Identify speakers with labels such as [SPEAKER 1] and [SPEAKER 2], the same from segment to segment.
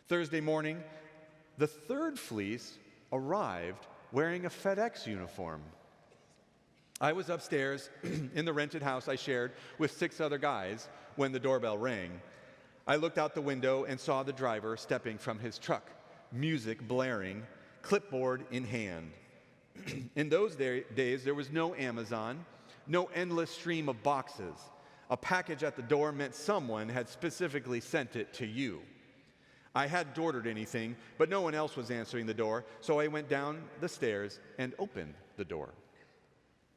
[SPEAKER 1] Thursday morning, the third fleece arrived wearing a FedEx uniform. I was upstairs in the rented house I shared with 6 other guys when the doorbell rang. I looked out the window and saw the driver stepping from his truck, music blaring, clipboard in hand. In those days, there was no Amazon, no endless stream of boxes. A package at the door meant someone had specifically sent it to you. I hadn't ordered anything, but no one else was answering the door, so I went down the stairs and opened the door.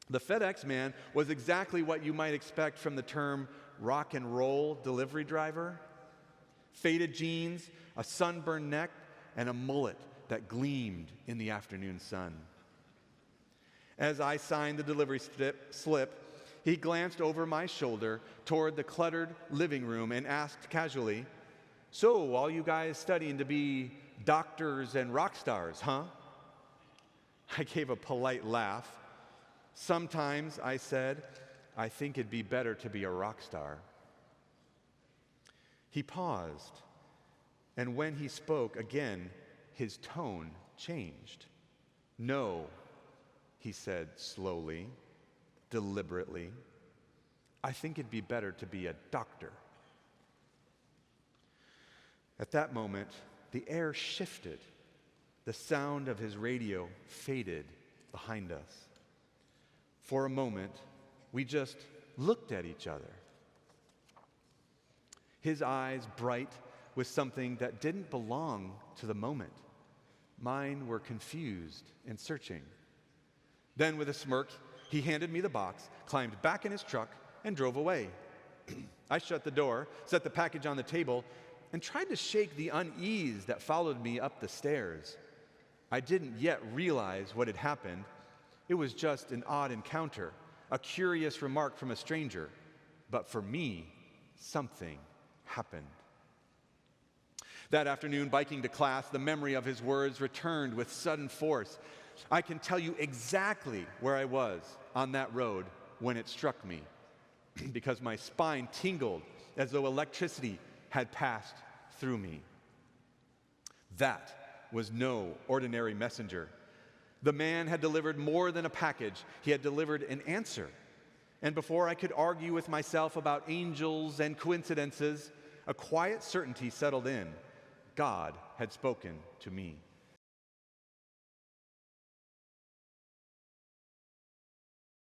[SPEAKER 1] The FedEx man was exactly what you might expect from the term rock and roll delivery driver. Faded jeans, a sunburned neck, and a mullet that gleamed in the afternoon sun. As I signed the delivery slip, he glanced over my shoulder toward the cluttered living room and asked casually, "So, all you guys studying to be doctors and rock stars, huh?" I gave a polite laugh. "Sometimes," I said, "I think it'd be better to be a rock star." He paused, and when he spoke again, his tone changed. "No," he said slowly, deliberately, "I think it'd be better to be a doctor." At that moment, the air shifted. The sound of his radio faded behind us. For a moment, we just looked at each other. His eyes bright with something that didn't belong to the moment. Mine were confused and searching. Then, with a smirk, he handed me the box, climbed back in his truck, and drove away. I shut the door, set the package on the table, and tried to shake the unease that followed me up the stairs. I didn't yet realize what had happened. It was just an odd encounter, a curious remark from a stranger. But for me, something happened. That afternoon, biking to class, the memory of his words returned with sudden force. I can tell you exactly where I was on that road when it struck me, because my spine tingled as though electricity had passed through me. That was no ordinary messenger. The man had delivered more than a package. He had delivered an answer. And before I could argue with myself about angels and coincidences, a quiet certainty settled in. God had spoken to me.